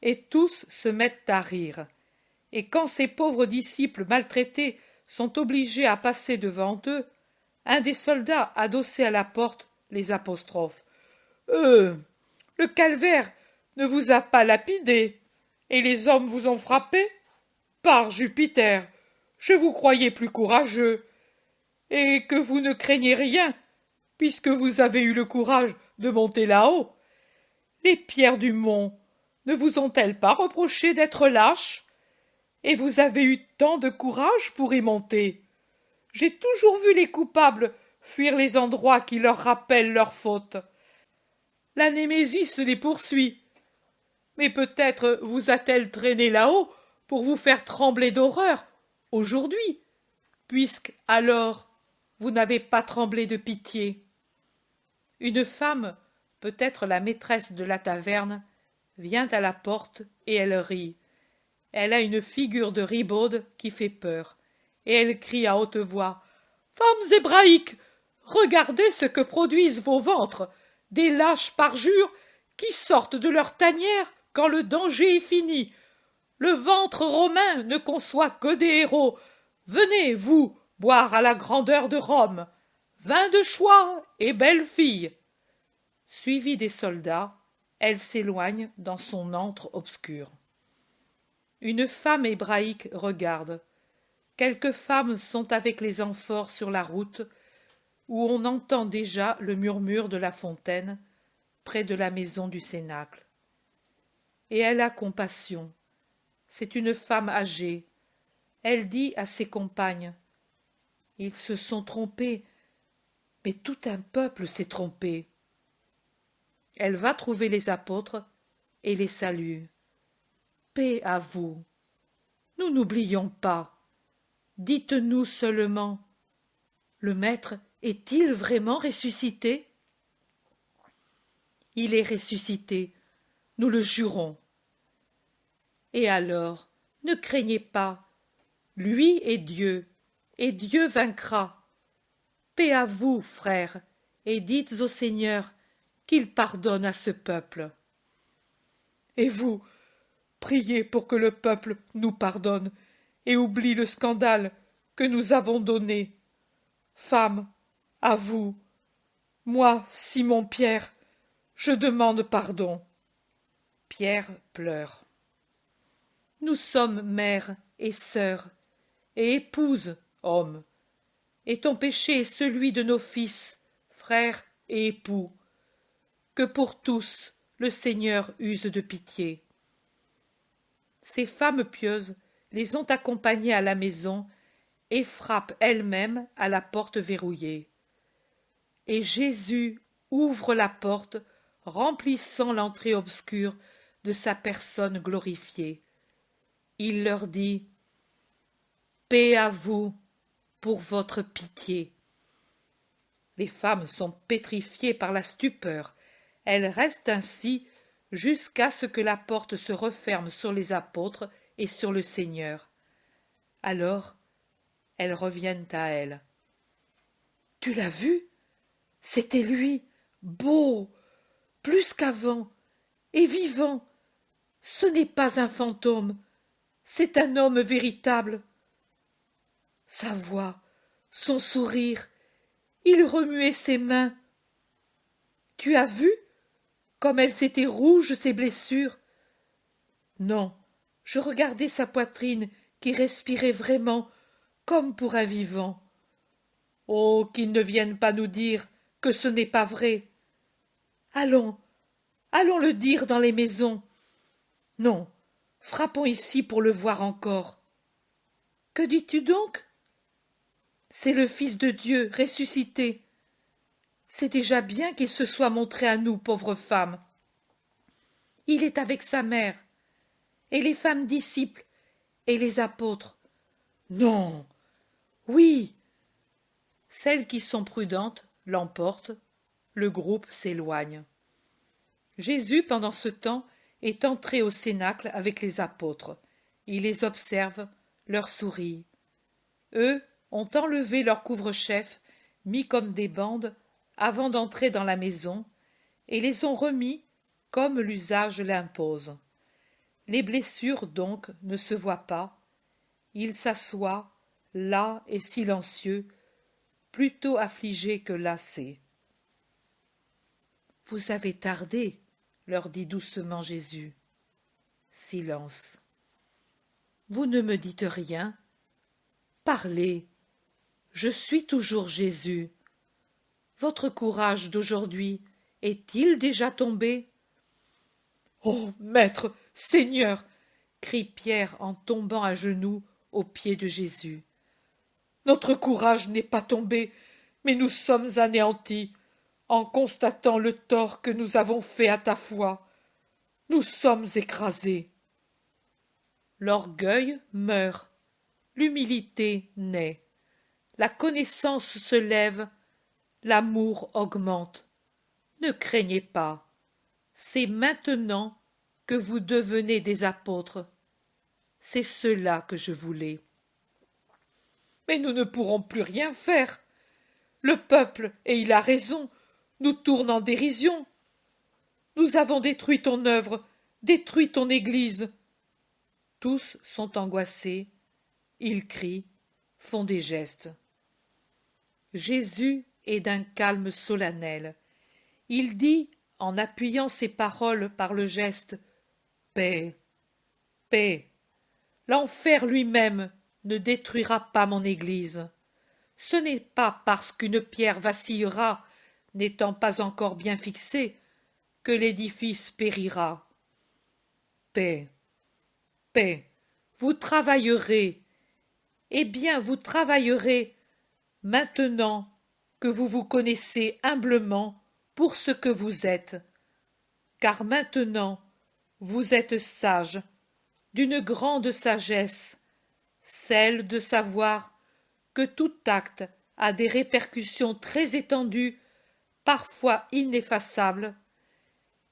[SPEAKER 1] Et tous se mettent à rire. Et quand ces pauvres disciples maltraités sont obligés à passer devant eux, un des soldats adossés à la porte les apostrophe. Le calvaire ne vous a pas lapidé, et les hommes vous ont frappé? Par Jupiter, je vous croyais plus courageux, et que vous ne craignez rien, puisque vous avez eu le courage de monter là-haut. Les pierres du mont ne vous ont-elles pas reproché d'être lâches? Et vous avez eu tant de courage pour y monter. J'ai toujours vu les coupables fuir les endroits qui leur rappellent leurs fautes. La Némésis les poursuit. Mais peut-être vous a-t-elle traîné là-haut pour vous faire trembler d'horreur, aujourd'hui, puisque, alors, vous n'avez pas tremblé de pitié. Une femme, peut-être la maîtresse de la taverne, vient à la porte et elle rit. Elle a une figure de ribaude qui fait peur, et elle crie à haute voix. « Femmes hébraïques, regardez ce que produisent vos ventres, des lâches parjures qui sortent de leur tanière quand le danger est fini. Le ventre romain ne conçoit que des héros. Venez, vous, boire à la grandeur de Rome. Vin de choix et belle fille. Suivie des soldats, elle s'éloigne dans son antre obscur. Une femme hébraïque regarde. Quelques femmes sont avec les amphores sur la route, où on entend déjà le murmure de la fontaine, près de la maison du cénacle. Et elle a compassion. C'est une femme âgée. Elle dit à ses compagnes: « Ils se sont trompés, mais tout un peuple s'est trompé. » Elle va trouver les apôtres et les salue. « Paix à vous. Nous n'oublions pas. Dites-nous seulement, le Maître est-il vraiment ressuscité? » Il est ressuscité, nous le jurons. Et alors, ne craignez pas, lui est Dieu, et Dieu vaincra. Paix à vous, frères, et dites au Seigneur qu'il pardonne à ce peuple. Et vous, priez pour que le peuple nous pardonne et oublie le scandale que nous avons donné. Femmes, à vous, moi, Simon-Pierre, je demande pardon. Pierre pleure. Nous sommes mère et sœur, et épouse, homme, et ton péché est celui de nos fils, frères et époux. Que pour tous le Seigneur use de pitié. Ces femmes pieuses les ont accompagnés à la maison et frappent elles-mêmes à la porte verrouillée. Et Jésus ouvre la porte, remplissant l'entrée obscure de sa personne glorifiée. Il leur dit: « Paix à vous pour votre pitié. » Les femmes sont pétrifiées par la stupeur. Elles restent ainsi jusqu'à ce que la porte se referme sur les apôtres et sur le Seigneur. Alors, elles reviennent à elle. « Tu l'as vu? C'était lui, beau, plus qu'avant, et vivant. Ce n'est pas un fantôme, c'est un homme véritable. Sa voix, son sourire, il remuait ses mains. Tu as vu comme elles étaient rouges, ses blessures? Non, je regardais sa poitrine qui respirait vraiment comme pour un vivant. Oh, qu'ils ne viennent pas nous dire que ce n'est pas vrai. Allons, allons le dire dans les maisons. Non, frappons ici pour le voir encore. Que dis-tu donc? C'est le Fils de Dieu ressuscité. C'est déjà bien qu'il se soit montré à nous, pauvres femmes. Il est avec sa mère, et les femmes disciples, et les apôtres. Non, oui. Celles qui sont prudentes l'emportent, le groupe s'éloigne. Jésus, pendant ce temps, est entré au cénacle avec les apôtres. Il les observe, leur sourit. Eux ont enlevé leur couvre-chef, mis comme des bandes, avant d'entrer dans la maison, et les ont remis comme l'usage l'impose. Les blessures, donc, ne se voient pas. Il s'assoit, las et silencieux, plutôt affligé que lassé. « Vous avez tardé, » leur dit doucement Jésus. Silence. « Vous ne me dites rien? Parlez. Je suis toujours Jésus. Votre courage d'aujourd'hui est-il déjà tombé? »« Oh, Maître, Seigneur !» crie Pierre en tombant à genoux aux pieds de Jésus. « Notre courage n'est pas tombé, mais nous sommes anéantis en constatant le tort que nous avons fait à ta foi. Nous sommes écrasés. » L'orgueil meurt, l'humilité naît, la connaissance se lève, l'amour augmente. Ne craignez pas, c'est maintenant que vous devenez des apôtres. C'est cela que je voulais. Mais nous ne pourrons plus rien faire, Le peuple, et il a raison, nous tourne en dérision. Nous avons détruit ton œuvre, détruit ton Église. Tous sont angoissés, ils crient, font des gestes. Jésus est d'un calme solennel. Il dit, en appuyant ses paroles par le geste, « Paix, paix. L'enfer lui-même ne détruira pas mon Église. Ce n'est pas parce qu'une pierre vacillera, n'étant pas encore bien fixée, que l'édifice périra. Paix, paix, vous travaillerez, eh bien vous travaillerez maintenant que vous vous connaissez humblement pour ce que vous êtes, car maintenant vous êtes sage, d'une grande sagesse, celle de savoir que tout acte a des répercussions très étendues, parfois ineffaçables,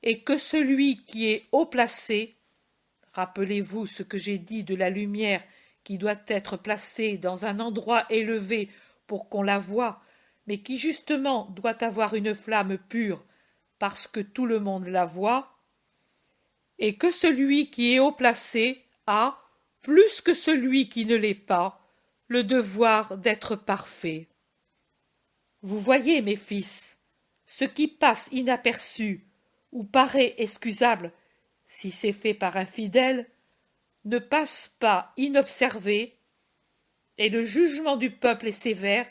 [SPEAKER 1] et que celui qui est haut placé, rappelez-vous ce que j'ai dit de la lumière qui doit être placée dans un endroit élevé pour qu'on la voie, mais qui justement doit avoir une flamme pure parce que tout le monde la voit, et que celui qui est haut placé a, plus que celui qui ne l'est pas, le devoir d'être parfait. Vous voyez, mes fils, ce qui passe inaperçu ou paraît excusable si c'est fait par un fidèle, ne passe pas inobservé, et le jugement du peuple est sévère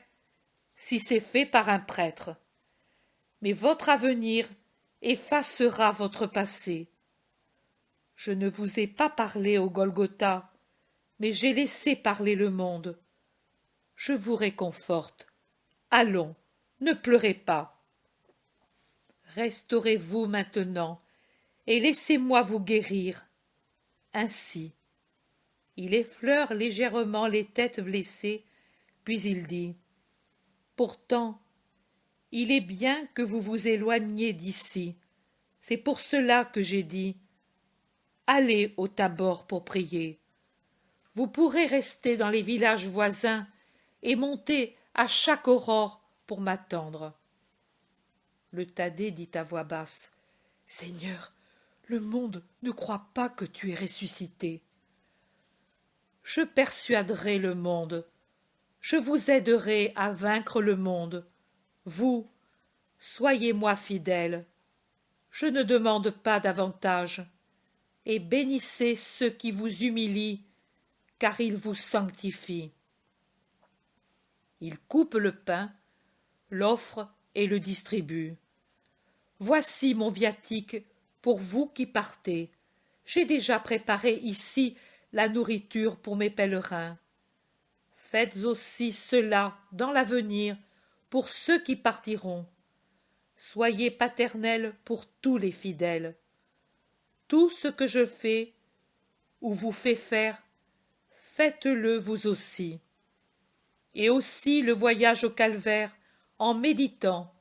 [SPEAKER 1] si c'est fait par un prêtre. Mais votre avenir effacera votre passé. Je ne vous ai pas parlé au Golgotha, mais j'ai laissé parler le monde. Je vous réconforte. Allons, ne pleurez pas. Restaurez-vous maintenant, et laissez-moi vous guérir. Ainsi. Il effleure légèrement les têtes blessées, puis il dit « Pourtant, il est bien que vous vous éloigniez d'ici. C'est pour cela que j'ai dit « Allez au Tabor pour prier. Vous pourrez rester dans les villages voisins et monter à chaque aurore pour m'attendre. » Le Thaddée dit à voix basse « Seigneur, le monde ne croit pas que tu es ressuscité. » Je persuaderai le monde, je vous aiderai à vaincre le monde. Vous, soyez-moi fidèles. Je ne demande pas davantage. Et bénissez ceux qui vous humilient, car ils vous sanctifient. Il coupe le pain, l'offre et le distribue. Voici mon viatique pour vous qui partez. J'ai déjà préparé ici la nourriture pour mes pèlerins. Faites aussi cela dans l'avenir pour ceux qui partiront. Soyez paternels pour tous les fidèles. Tout ce que je fais ou vous fais faire, faites-le vous aussi. Et aussi le voyage au calvaire en méditant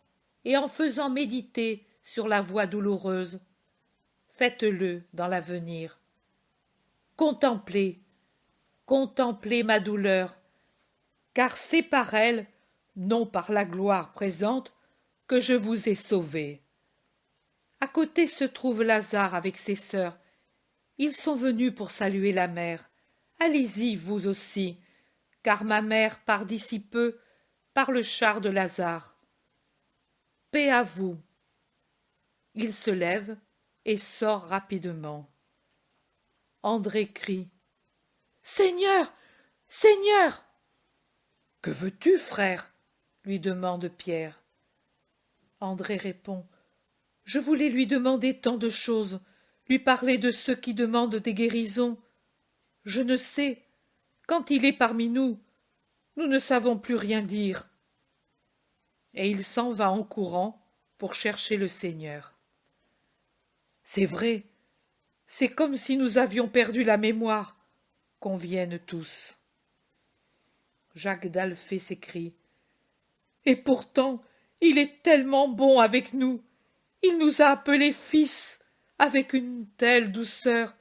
[SPEAKER 1] et en faisant méditer sur la voie douloureuse. Faites-le dans l'avenir. Contemplez, contemplez ma douleur, car c'est par elle, non par la gloire présente, que je vous ai sauvé. À côté se trouve Lazare avec ses sœurs. Ils sont venus pour saluer la mère. Allez-y, vous aussi, car ma mère part d'ici peu par le char de Lazare. Paix à vous. Il se lève et sort rapidement. André crie « Seigneur, Seigneur !»« Que veux-tu, frère ?» lui demande Pierre. André répond « Je voulais lui demander tant de choses, lui parler de ceux qui demandent des guérisons. Je ne sais, quand il est parmi nous, nous ne savons plus rien dire. » Et il s'en va en courant pour chercher le Seigneur. C'est vrai, c'est comme si nous avions perdu la mémoire, conviennent tous. Jacques d'Alphée s'écrie « Et pourtant, il est tellement bon avec nous, il nous a appelés fils avec une telle douceur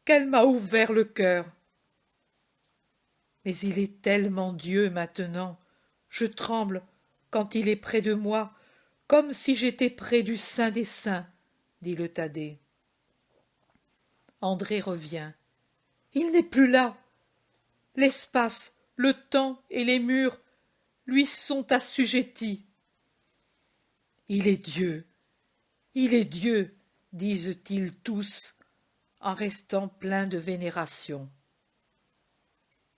[SPEAKER 1] qu'elle m'a ouvert le cœur. Mais il est tellement Dieu maintenant, je tremble quand il est près de moi, comme si j'étais près du Saint des Saints, dit le Thaddée. André revient. Il n'est plus là. L'espace, le temps et les murs lui sont assujettis. Il est Dieu, disent-ils tous, en restant pleins de vénération.